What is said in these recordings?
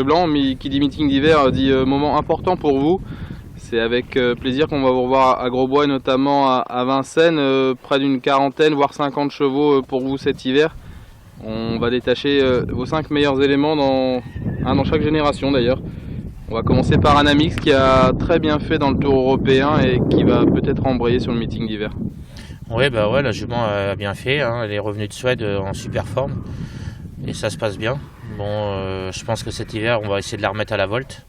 Leblanc, mais qui dit meeting d'hiver dit moment important pour vous. C'est avec plaisir qu'on va vous revoir à Grosbois, notamment à Vincennes, près d'une quarantaine voire 50 chevaux pour vous cet hiver. On va détacher vos 5 meilleurs éléments dans chaque génération d'ailleurs. On va commencer par Anamix qui a très bien fait dans le Tour européen et qui va peut-être embrayer sur le meeting d'hiver. Oui, la jument a bien fait, hein. Elle est revenue de Suède en super forme et ça se passe bien. Je pense que cet hiver on va essayer de la remettre à la volte.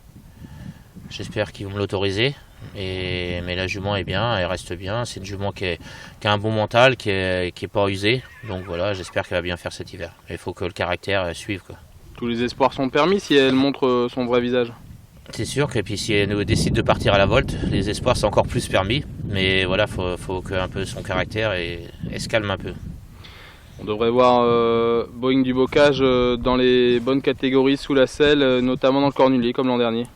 J'espère qu'ils vont me l'autoriser. Mais la jument est bien, elle reste bien. C'est une jument qui a un bon mental, qui est pas usée. Donc voilà, j'espère qu'elle va bien faire cet hiver. Il faut que le caractère suive, quoi. Tous les espoirs sont permis si elle montre son vrai visage. C'est sûr que puis si elle décide de partir à la volte, les espoirs sont encore plus permis. Mais voilà, faut que un peu son caractère elle se calme un peu. On devrait voir Boeing du Bocage dans les bonnes catégories sous la selle, notamment dans le Cornulier comme l'an dernier.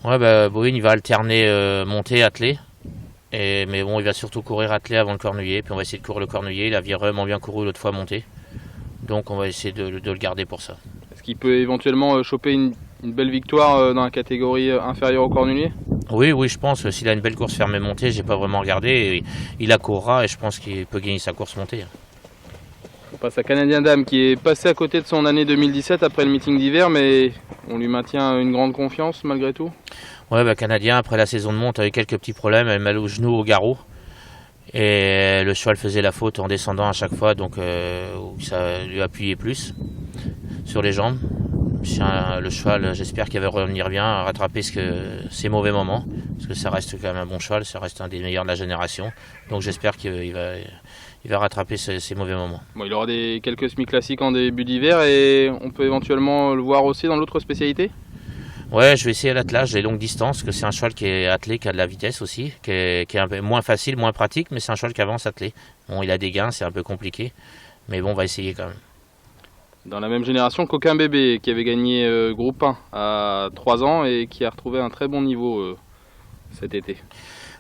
Ouais, Boeing il va alterner montée, attelé. Mais bon, il va surtout courir attelé avant le Cornulier. Puis on va essayer de courir le Cornulier. Il a vraiment bien couru l'autre fois montée. Donc on va essayer de le garder pour ça. Est-ce qu'il peut éventuellement choper une belle victoire dans la catégorie inférieure au Cornulier ? Oui, je pense. S'il a une belle course fermée montée, j'ai pas vraiment regardé. Il la courra et je pense qu'il peut gagner sa course montée. On passe à Canadien Dame qui est passé à côté de son année 2017 après le meeting d'hiver, mais on lui maintient une grande confiance malgré tout. Ouais, Canadien, après la saison de monte, a eu quelques petits problèmes, elle a mal au genou, au garrot. Et le cheval faisait la faute en descendant à chaque fois, donc ça lui appuyait plus sur les jambes. Le cheval, j'espère qu'il va revenir bien, rattraper ses mauvais moments, parce que ça reste quand même un bon cheval, ça reste un des meilleurs de la génération. Donc j'espère qu'il va rattraper ses mauvais moments. Bon, il aura quelques semi-classiques en début d'hiver et on peut éventuellement le voir aussi dans l'autre spécialité ? Ouais, je vais essayer l'attelage des longues distances, parce que c'est un cheval qui est attelé, qui a de la vitesse aussi, qui est un peu moins facile, moins pratique, mais c'est un cheval qui avance attelé. Bon, il a des gains, c'est un peu compliqué, mais bon, on va essayer quand même. Dans la même génération, Coquin Bébé, qui avait gagné Groupe 1 à 3 ans et qui a retrouvé un très bon niveau cet été.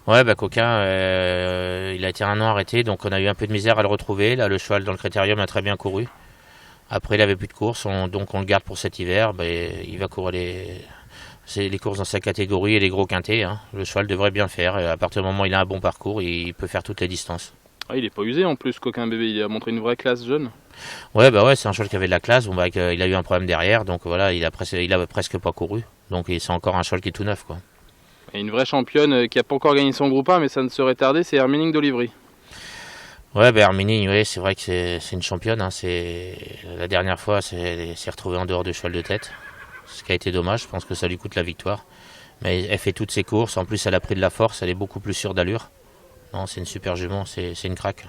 Ouais, Coquin, il a été un an arrêté, donc on a eu un peu de misère à le retrouver. Là, le cheval dans le critérium a très bien couru. Après, il avait plus de courses, donc on le garde pour cet hiver. Il va courir les courses dans sa catégorie et les gros quintés. Hein. Le cheval devrait bien faire. Et à partir du moment où il a un bon parcours, il peut faire toutes les distances. Ah, il n'est pas usé en plus, Coquin Bébé. Il a montré une vraie classe jeune. Ouais, c'est un cheval qui avait de la classe. Il a eu un problème derrière, donc voilà, il a presque pas couru. Donc c'est encore un cheval qui est tout neuf, quoi. Et une vraie championne qui n'a pas encore gagné son groupe 1, mais ça ne serait tardé, c'est Hermining d'Olivry. Ouais, Hermining, c'est vrai que c'est une championne. Hein. La dernière fois, elle s'est retrouvée en dehors du cheval de tête. Ce qui a été dommage, je pense que ça lui coûte la victoire. Mais elle fait toutes ses courses, en plus elle a pris de la force, elle est beaucoup plus sûre d'allure. Non, c'est une super jument, c'est une craque.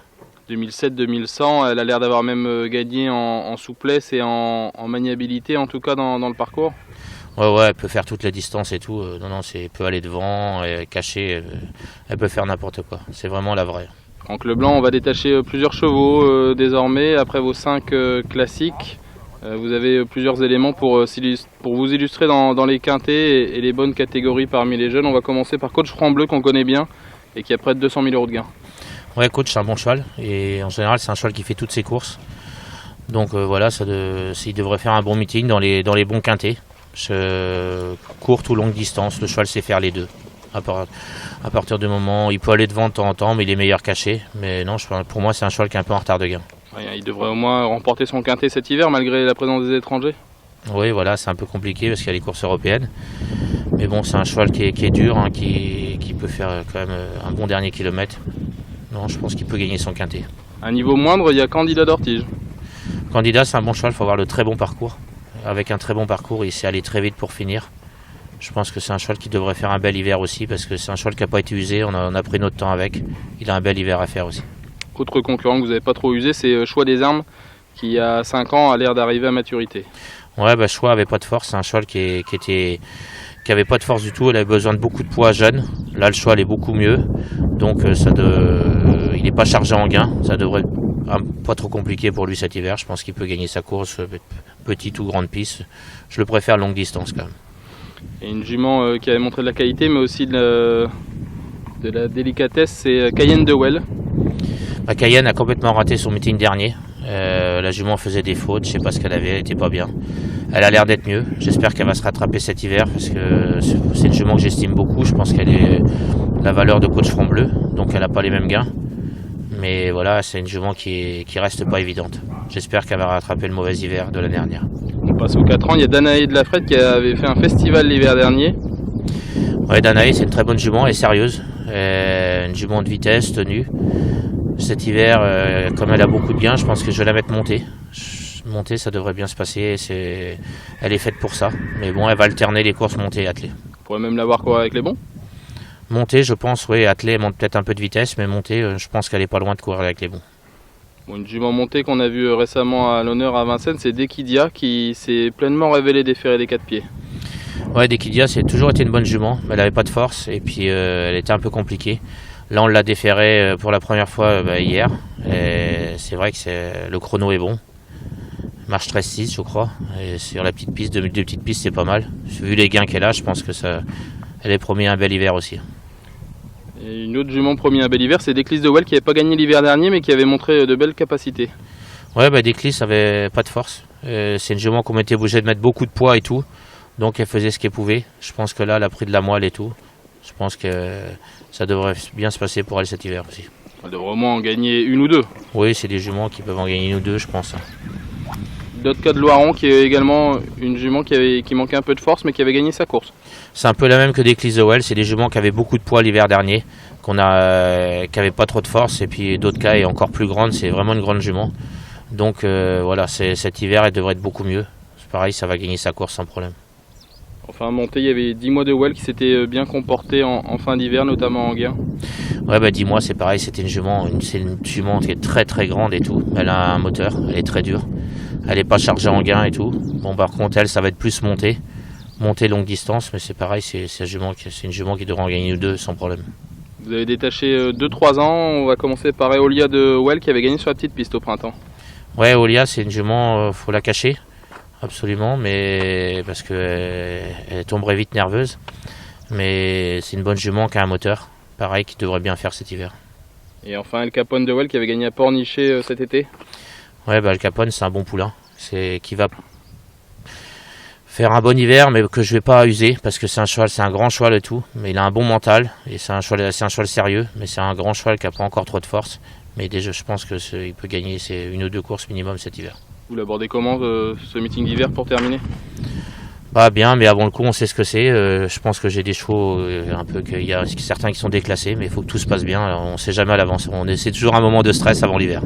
2007-2100, elle a l'air d'avoir même gagné en souplesse et en maniabilité, en tout cas dans le parcours. Ouais, elle peut faire toutes les distances et tout. Elle peut aller devant, cacher, elle peut faire n'importe quoi. C'est vraiment la vraie. Franck Leblanc, on va détacher plusieurs chevaux désormais, après vos 5 classiques. Vous avez plusieurs éléments pour vous illustrer dans les quintés et les bonnes catégories parmi les jeunes. On va commencer par Coach Franc-Bleu qu'on connaît bien et qui a près de 200 000 € de gains. Ouais, Coach, c'est un bon cheval et en général c'est un cheval qui fait toutes ses courses. Donc il devrait faire un bon meeting dans les bons quintés. Courte ou longue distance, le cheval sait faire les deux. À partir du moment où il peut aller devant de temps en temps, mais il est meilleur caché. Mais non, pour moi c'est un cheval qui est un peu en retard de gain. Ouais, il devrait au moins remporter son quintet cet hiver malgré la présence des étrangers. Oui, voilà, c'est un peu compliqué parce qu'il y a les courses européennes. Mais bon, c'est un cheval qui est dur, hein, qui peut faire quand même un bon dernier kilomètre. Non, je pense qu'il peut gagner son quintet. À un niveau moindre, il y a Candidat d'Ortige. Candidat, c'est un bon cheval, il faut avoir le très bon parcours. Avec un très bon parcours, il sait aller très vite pour finir. Je pense que c'est un cheval qui devrait faire un bel hiver aussi, parce que c'est un cheval qui n'a pas été usé, on a pris notre temps avec. Il a un bel hiver à faire aussi. Autre concurrent que vous n'avez pas trop usé, c'est Choix des Armes, qui à 5 ans a l'air d'arriver à maturité. Ouais, Choix avait pas de force, c'est un cheval qui avait pas de force du tout, il avait besoin de beaucoup de poids jeune. Là, le cheval est beaucoup mieux, donc il n'est pas chargé en gain, ça devrait pas trop compliqué pour lui cet hiver. Je pense qu'il peut gagner sa course, petite ou grande piste. Je le préfère longue distance quand même. Et une jument qui avait montré de la qualité, mais aussi de la délicatesse, c'est Cayenne de Well. Cayenne a complètement raté son meeting dernier. La jument faisait des fautes, je sais pas ce qu'elle avait, elle était pas bien. Elle a l'air d'être mieux, j'espère qu'elle va se rattraper cet hiver parce que c'est une jument que j'estime beaucoup, je pense qu'elle est la valeur de coach front bleu, donc elle n'a pas les mêmes gains. Mais voilà, c'est une jument qui reste pas évidente. J'espère qu'elle va rattraper le mauvais hiver de l'année dernière. On passe aux 4 ans, il y a Danae de la Frette qui avait fait un festival l'hiver dernier. Ouais, Danae, c'est une très bonne jument, elle est sérieuse. Une jument de vitesse, tenue. Cet hiver, comme elle a beaucoup de gains, je pense que je vais la mettre montée. Montée, ça devrait bien se passer. Elle est faite pour ça. Mais bon, elle va alterner les courses montées et attelées. On pourrait même l'avoir courir avec les bons. Montée, je pense, oui. Attelée, elle monte peut-être un peu de vitesse, mais montée, je pense qu'elle est pas loin de courir avec les bons. Bon, une jument montée qu'on a vue récemment à l'honneur à Vincennes, c'est Dekidia qui s'est pleinement révélée des fers et des 4 pieds. Ouais, Dekidia, c'est toujours été une bonne jument, mais elle n'avait pas de force et puis elle était un peu compliquée. Là, on l'a déférée pour la première fois hier. Et c'est vrai que le chrono est bon. Marche 13-6, je crois. Et sur la petite piste, deux petites pistes, c'est pas mal. Vu les gains qu'elle a, je pense que elle est promis un bel hiver aussi. Et une autre jument promis un bel hiver, c'est Déclis de Well qui n'avait pas gagné l'hiver dernier, mais qui avait montré de belles capacités. Ouais, Déclis avait pas de force. C'est une jument qu'on était obligé de mettre beaucoup de poids et tout. Donc elle faisait ce qu'elle pouvait. Je pense que là, elle a pris de la moelle et tout. Je pense que ça devrait bien se passer pour elle cet hiver aussi. Elle devrait au moins en gagner une ou deux. Oui, c'est des juments qui peuvent en gagner une ou deux, je pense. D'autres cas de Loiron qui est également une jument qui manquait un peu de force mais qui avait gagné sa course. C'est un peu la même que Déclis de Well. C'est des juments qui avaient beaucoup de poids l'hiver dernier, qui n'avaient pas trop de force. Et puis d'autres cas est encore plus grande. C'est vraiment une grande jument. Donc voilà, cet hiver, elle devrait être beaucoup mieux. C'est pareil, ça va gagner sa course sans problème. Enfin, montée, il y avait 10 mois de Well qui s'était bien comporté en fin d'hiver, notamment en gain. Ouais, 10 mois, c'est pareil, c'était une jument qui est très très grande et tout. Elle a un moteur, elle est très dure. Elle n'est pas chargée en gain et tout. Bon, par contre, elle, ça va être plus montée longue distance, mais c'est pareil, c'est une jument qui devrait en gagner 2 sans problème. Vous avez détaché 2-3 ans, on va commencer par Eolia de Well qui avait gagné sur la petite piste au printemps. Ouais, Eolia, c'est une jument, faut la cacher. Absolument, mais parce qu'elle tomberait vite nerveuse. Mais c'est une bonne jument qui a un moteur, pareil, qui devrait bien faire cet hiver. Et enfin, El Capone de Well qui avait gagné à Pornichet cet été. Ouais, El Capone, c'est un bon poulain. Qui va faire un bon hiver, mais que je vais pas user parce que c'est un grand cheval et tout. Mais il a un bon mental et c'est un cheval sérieux, mais c'est un grand cheval qui n'a pas encore trop de force. Mais déjà, je pense qu'il peut gagner une ou deux courses minimum cet hiver. Vous l'abordez comment ce meeting d'hiver pour terminer? Bien, mais avant le coup, on sait ce que c'est. Je pense que j'ai des chevaux qu'il y a certains qui sont déclassés, mais il faut que tout se passe bien. Alors, on ne sait jamais à l'avance. C'est toujours un moment de stress avant l'hiver.